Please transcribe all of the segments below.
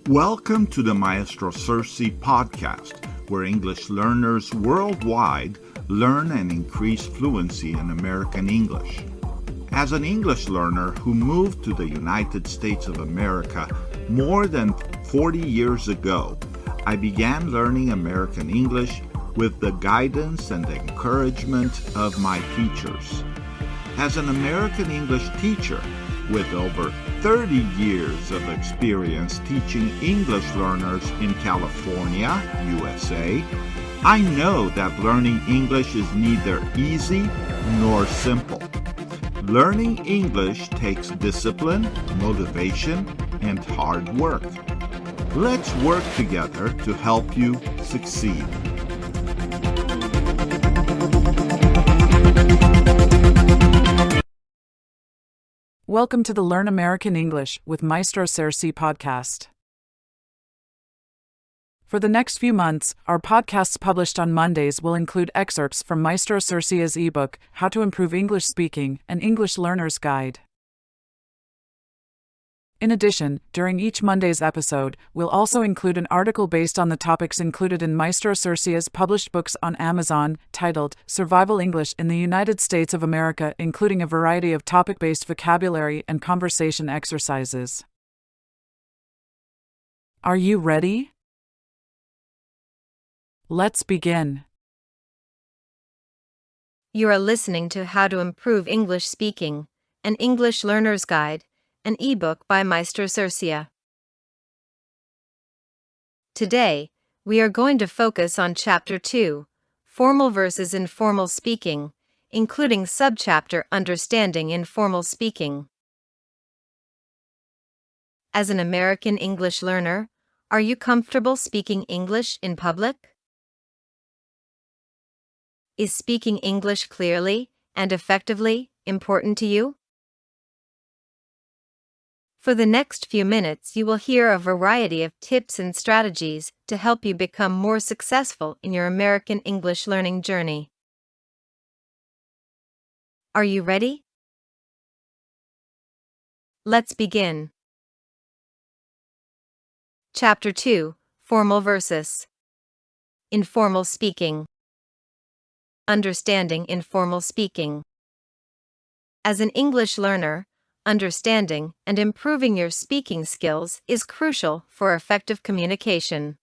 Welcome to the Maestro Sersea podcast, where English learners worldwide learn and increase fluency in American English. As an English learner who moved to the United States of America more than 40 years ago, I began learning American English with the guidance and encouragement of my teachers. As an American English teacher, with over 30 years of experience teaching English learners in California, USA, I know that learning English is neither easy nor simple. Learning English takes discipline, motivation, and hard work. Let's work together to help you succeed. Welcome to the Learn American English with Maestro Sersea podcast. For the next few months, our podcasts published on Mondays will include excerpts from Maestro Sersea's ebook, How to Improve English Speaking, an English Learner's Guide. In addition, during each Monday's episode, we'll also include an article based on the topics included in Maestro Sersea's published books on Amazon, titled Survival English in the United States of America, including a variety of topic-based vocabulary and conversation exercises. Are you ready? Let's begin. You are listening to How to Improve English Speaking, an English Learner's Guide, an ebook by Maestro Sersea. Today, we are going to focus on Chapter 2, Formal versus Informal Speaking, including subchapter Understanding Informal Speaking. As an American English learner, are you comfortable speaking English in public? Is speaking English clearly and effectively important to you? For the next few minutes, you will hear a variety of tips and strategies to help you become more successful in your American English learning journey. Are you ready? Let's begin. Chapter 2, Formal versus Informal Speaking. Understanding informal speaking. As an English learner, understanding and improving your speaking skills is crucial for effective communication.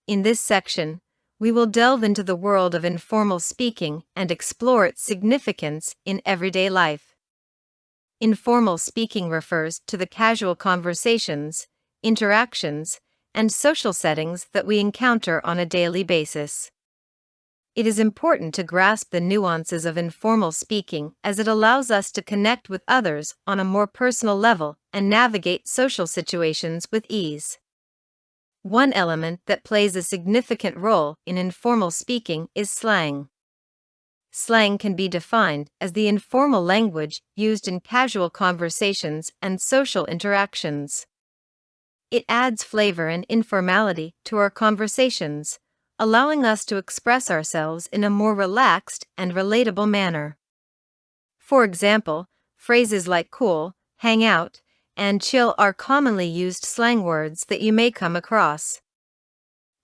In this section, we will delve into the world of informal speaking and explore its significance in everyday life. Informal speaking refers to the casual conversations, interactions, and social settings that we encounter on a daily basis. It is important to grasp the nuances of informal speaking as it allows us to connect with others on a more personal level and navigate social situations with ease. One element that plays a significant role in informal speaking is slang. Slang can be defined as the informal language used in casual conversations and social interactions. It adds flavor and informality to our conversations, allowing us to express ourselves in a more relaxed and relatable manner. For example, phrases like cool, hang out, and chill are commonly used slang words that you may come across.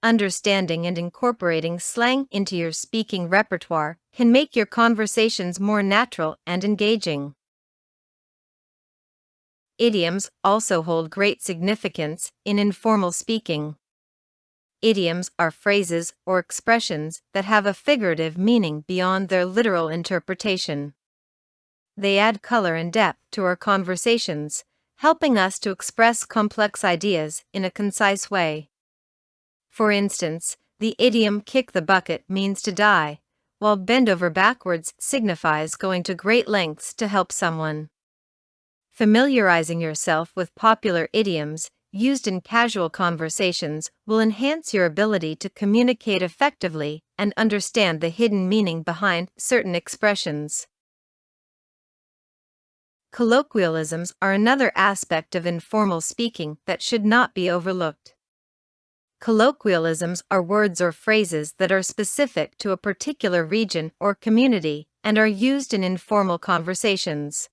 Understanding and incorporating slang into your speaking repertoire can make your conversations more natural and engaging. Idioms also hold great significance in informal speaking. Idioms are phrases or expressions that have a figurative meaning beyond their literal interpretation. They add color and depth to our conversations, helping us to express complex ideas in a concise way. For instance, the idiom kick the bucket means to die, while bend over backwards signifies going to great lengths to help someone. Familiarizing yourself with popular idioms used in casual conversations will enhance your ability to communicate effectively and understand the hidden meaning behind certain expressions. Colloquialisms are another aspect of informal speaking that should not be overlooked. Colloquialisms are words or phrases that are specific to a particular region or community and are used in informal conversations.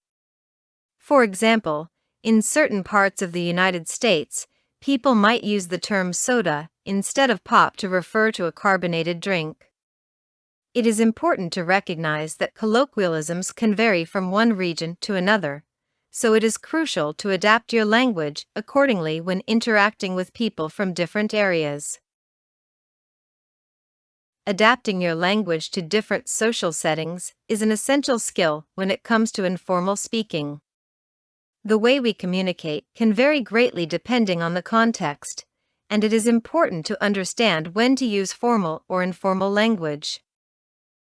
For example, in certain parts of the United States, people might use the term soda instead of pop to refer to a carbonated drink. It is important to recognize that colloquialisms can vary from one region to another, so it is crucial to adapt your language accordingly when interacting with people from different areas. Adapting your language to different social settings is an essential skill when it comes to informal speaking. The way we communicate can vary greatly depending on the context, and it is important to understand when to use formal or informal language.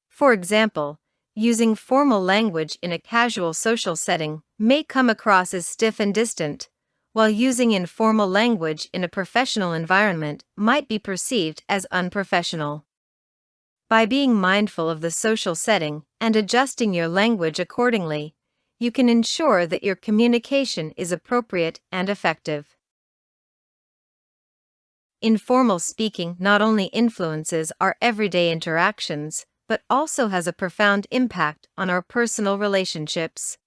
For example, using formal language in a casual social setting may come across as stiff and distant, while using informal language in a professional environment might be perceived as unprofessional. By being mindful of the social setting and adjusting your language accordingly, you can ensure that your communication is appropriate and effective. Informal speaking not only influences our everyday interactions, but also has a profound impact on our personal relationships.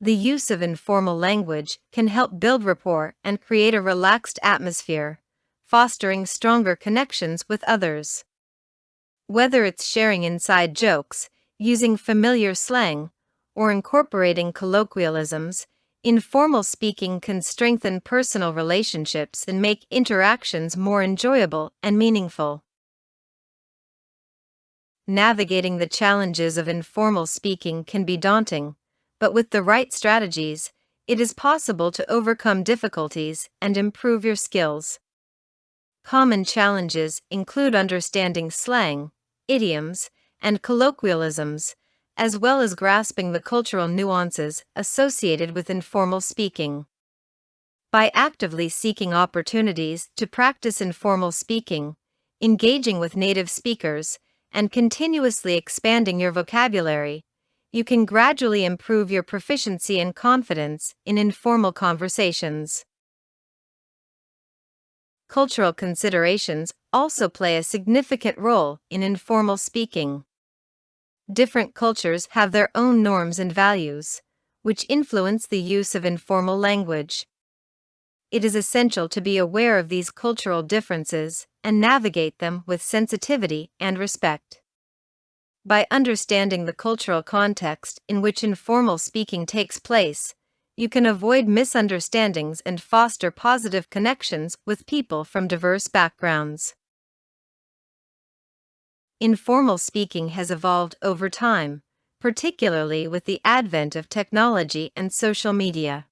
The use of informal language can help build rapport and create a relaxed atmosphere, fostering stronger connections with others. Whether it's sharing inside jokes, using familiar slang, or incorporating colloquialisms, informal speaking can strengthen personal relationships and make interactions more enjoyable and meaningful. Navigating the challenges of informal speaking can be daunting, but with the right strategies, it is possible to overcome difficulties and improve your skills. Common challenges include understanding slang, idioms, and colloquialisms, as well as grasping the cultural nuances associated with informal speaking. By actively seeking opportunities to practice informal speaking, engaging with native speakers, and continuously expanding your vocabulary, you can gradually improve your proficiency and confidence in informal conversations. Cultural considerations also play a significant role in informal speaking. Different cultures have their own norms and values, which influence the use of informal language. It is essential to be aware of these cultural differences and navigate them with sensitivity and respect. By understanding the cultural context in which informal speaking takes place, you can avoid misunderstandings and foster positive connections with people from diverse backgrounds. Informal speaking has evolved over time, particularly with the advent of technology and social media.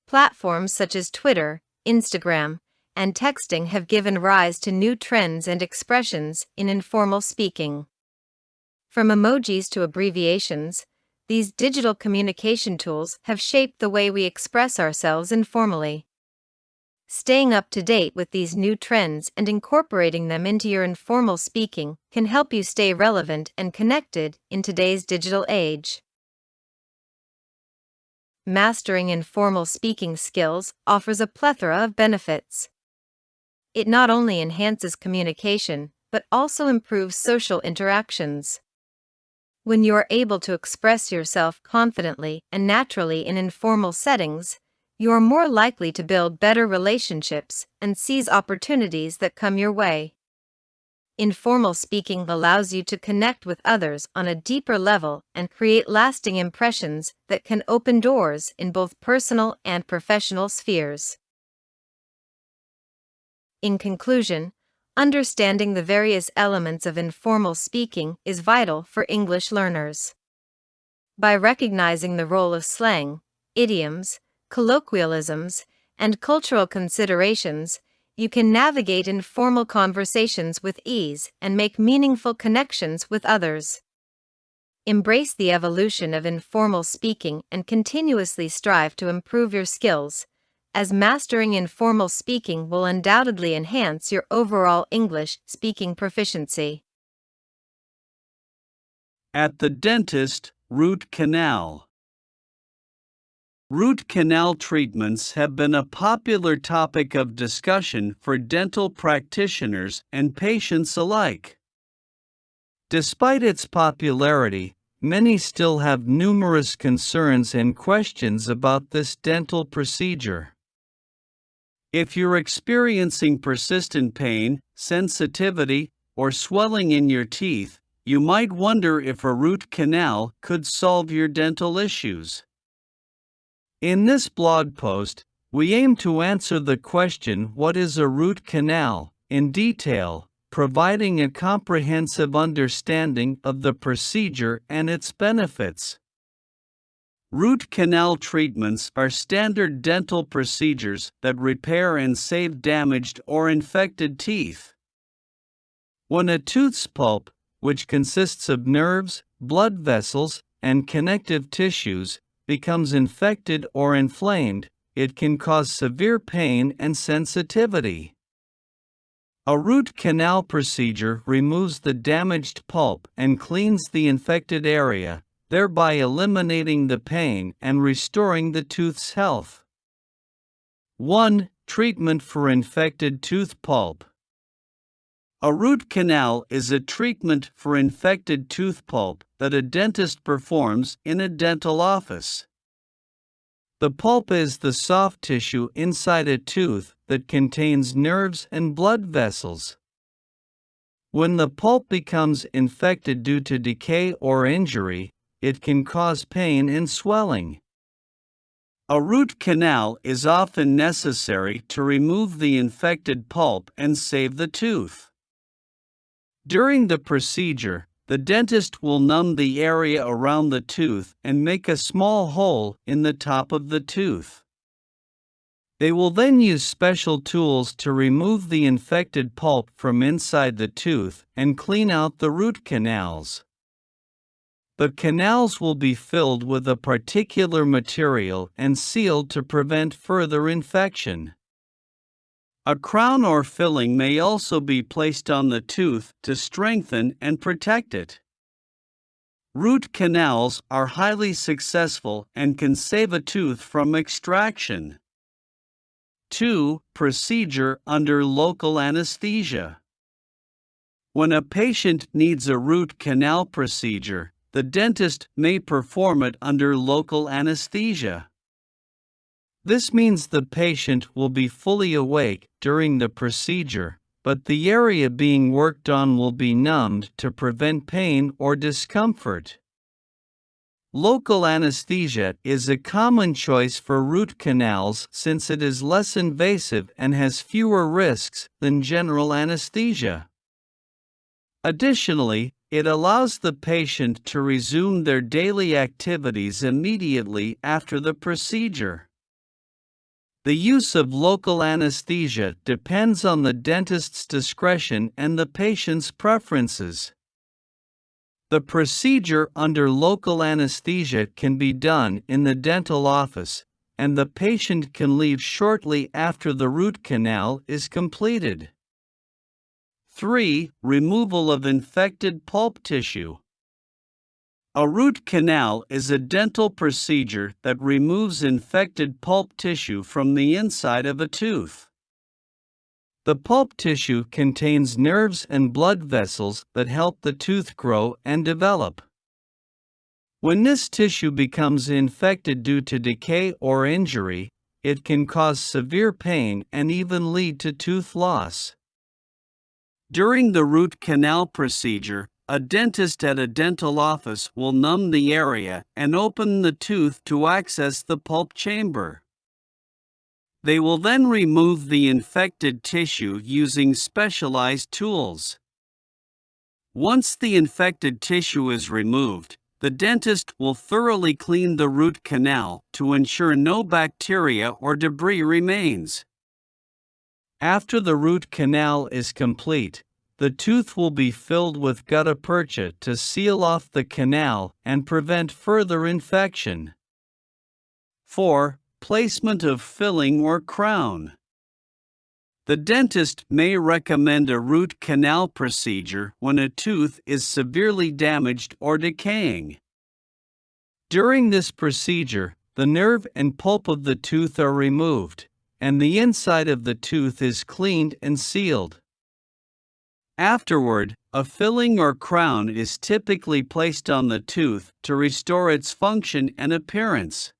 Platforms such as Twitter, Instagram, and texting have given rise to new trends and expressions in informal speaking. From emojis to abbreviations, these digital communication tools have shaped the way we express ourselves informally. Staying up to date with these new trends and incorporating them into your informal speaking can help you stay relevant and connected in today's digital age. Mastering informal speaking skills offers a plethora of benefits. It not only enhances communication, but also improves social interactions. When you are able to express yourself confidently and naturally in informal settings, you are more likely to build better relationships and seize opportunities that come your way. Informal speaking allows you to connect with others on a deeper level and create lasting impressions that can open doors in both personal and professional spheres. In conclusion, understanding the various elements of informal speaking is vital for English learners. By recognizing the role of slang, idioms, colloquialisms, and cultural considerations, you can navigate informal conversations with ease and make meaningful connections with others. Embrace the evolution of informal speaking and continuously strive to improve your skills, as mastering informal speaking will undoubtedly enhance your overall English speaking proficiency. At the dentist, root canal. Root canal treatments have been a popular topic of discussion for dental practitioners and patients alike. Despite its popularity, many still have numerous concerns and questions about this dental procedure. If you're experiencing persistent pain, sensitivity, or swelling in your teeth, you might wonder if a root canal could solve your dental issues. In this blog post, we aim to answer the question, what is a root canal, in detail, providing a comprehensive understanding of the procedure and its benefits. Root canal treatments are standard dental procedures that repair and save damaged or infected teeth. When a tooth's pulp, which consists of nerves, blood vessels, and connective tissues, becomes infected or inflamed, it can cause severe pain and sensitivity. A root canal procedure removes the damaged pulp and cleans the infected area, thereby eliminating the pain and restoring the tooth's health. 1. Treatment for infected tooth pulp. A root canal is a treatment for infected tooth pulp that a dentist performs in a dental office. The pulp is the soft tissue inside a tooth that contains nerves and blood vessels. When the pulp becomes infected due to decay or injury, it can cause pain and swelling. A root canal is often necessary to remove the infected pulp and save the tooth. During the procedure, the dentist will numb the area around the tooth and make a small hole in the top of the tooth. They will then use special tools to remove the infected pulp from inside the tooth and clean out the root canals. The canals will be filled with a particular material and sealed to prevent further infection. A crown or filling may also be placed on the tooth to strengthen and protect it. Root canals are highly successful and can save a tooth from extraction. 2. Procedure under local anesthesia. When a patient needs a root canal procedure, the dentist may perform it under local anesthesia. This means the patient will be fully awake during the procedure, but the area being worked on will be numbed to prevent pain or discomfort. Local anesthesia is a common choice for root canals since it is less invasive and has fewer risks than general anesthesia. Additionally, it allows the patient to resume their daily activities immediately after the procedure. The use of local anesthesia depends on the dentist's discretion and the patient's preferences. The procedure under local anesthesia can be done in the dental office, and the patient can leave shortly after the root canal is completed. 3. Removal of infected pulp tissue. A root canal is a dental procedure that removes infected pulp tissue from the inside of a tooth. The pulp tissue contains nerves and blood vessels that help the tooth grow and develop. When this tissue becomes infected due to decay or injury, it can cause severe pain and even lead to tooth loss. During the root canal procedure, a dentist at a dental office will numb the area and open the tooth to access the pulp chamber. They will then remove the infected tissue using specialized tools. Once the infected tissue is removed, the dentist will thoroughly clean the root canal to ensure no bacteria or debris remains. After the root canal is complete, the tooth will be filled with gutta percha to seal off the canal and prevent further infection. 4. Placement of filling or crown. The dentist may recommend a root canal procedure when a tooth is severely damaged or decaying. During this procedure, the nerve and pulp of the tooth are removed, and the inside of the tooth is cleaned and sealed. Afterward, a filling or crown is typically placed on the tooth to restore its function and appearance.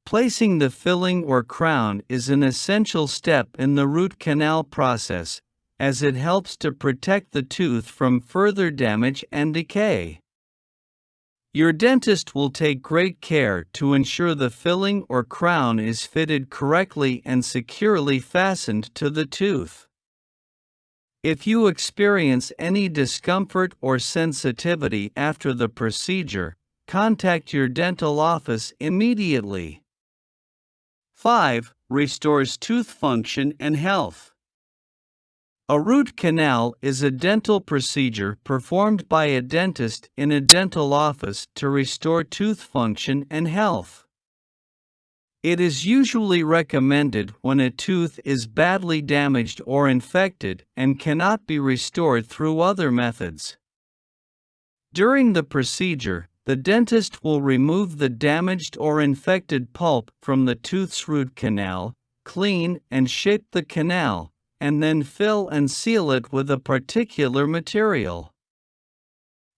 Placing the filling or crown is an essential step in the root canal process, as it helps to protect the tooth from further damage and decay. Your dentist will take great care to ensure the filling or crown is fitted correctly and securely fastened to the tooth. If you experience any discomfort or sensitivity after the procedure, contact your dental office immediately. 5. Restores tooth function and health. A root canal is a dental procedure performed by a dentist in a dental office to restore tooth function and health. It is usually recommended when a tooth is badly damaged or infected and cannot be restored through other methods. During the procedure, the dentist will remove the damaged or infected pulp from the tooth's root canal, clean and shape the canal, and then fill and seal it with a particular material.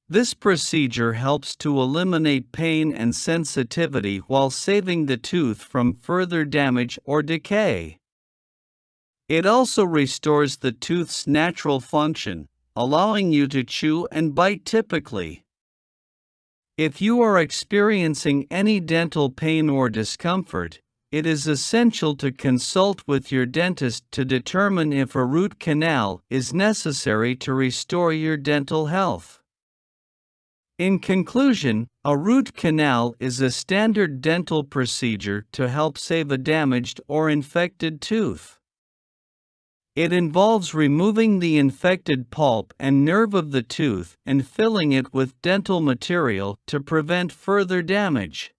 This procedure helps to eliminate pain and sensitivity while saving the tooth from further damage or decay. It also restores the tooth's natural function, allowing you to chew and bite typically. If you are experiencing any dental pain or discomfort, it is essential to consult with your dentist to determine if a root canal is necessary to restore your dental health. In conclusion, a root canal is a standard dental procedure to help save a damaged or infected tooth. It involves removing the infected pulp and nerve of the tooth and filling it with dental material to prevent further damage.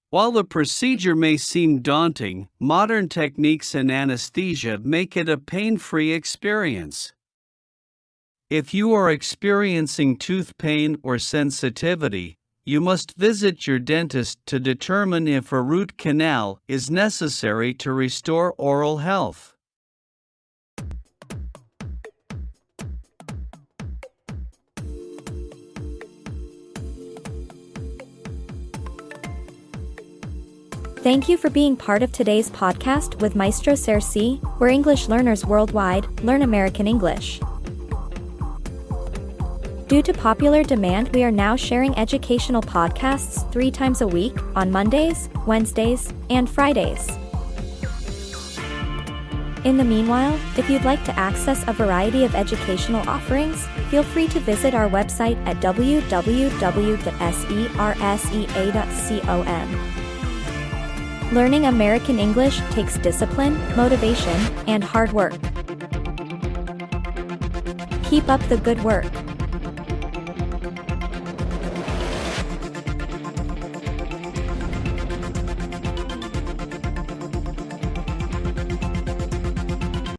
While the procedure may seem daunting, modern techniques and anesthesia make it a pain-free experience. If you are experiencing tooth pain or sensitivity, you must visit your dentist to determine if a root canal is necessary to restore oral health. Thank you for being part of today's podcast with Maestro Sersea, where English learners worldwide learn American English. Due to popular demand, we are now sharing educational podcasts 3 times a week on Mondays, Wednesdays, and Fridays. In the meanwhile, if you'd like to access a variety of educational offerings, feel free to visit our website at www.sersea.com. Learning American English takes discipline, motivation, and hard work. Keep up the good work.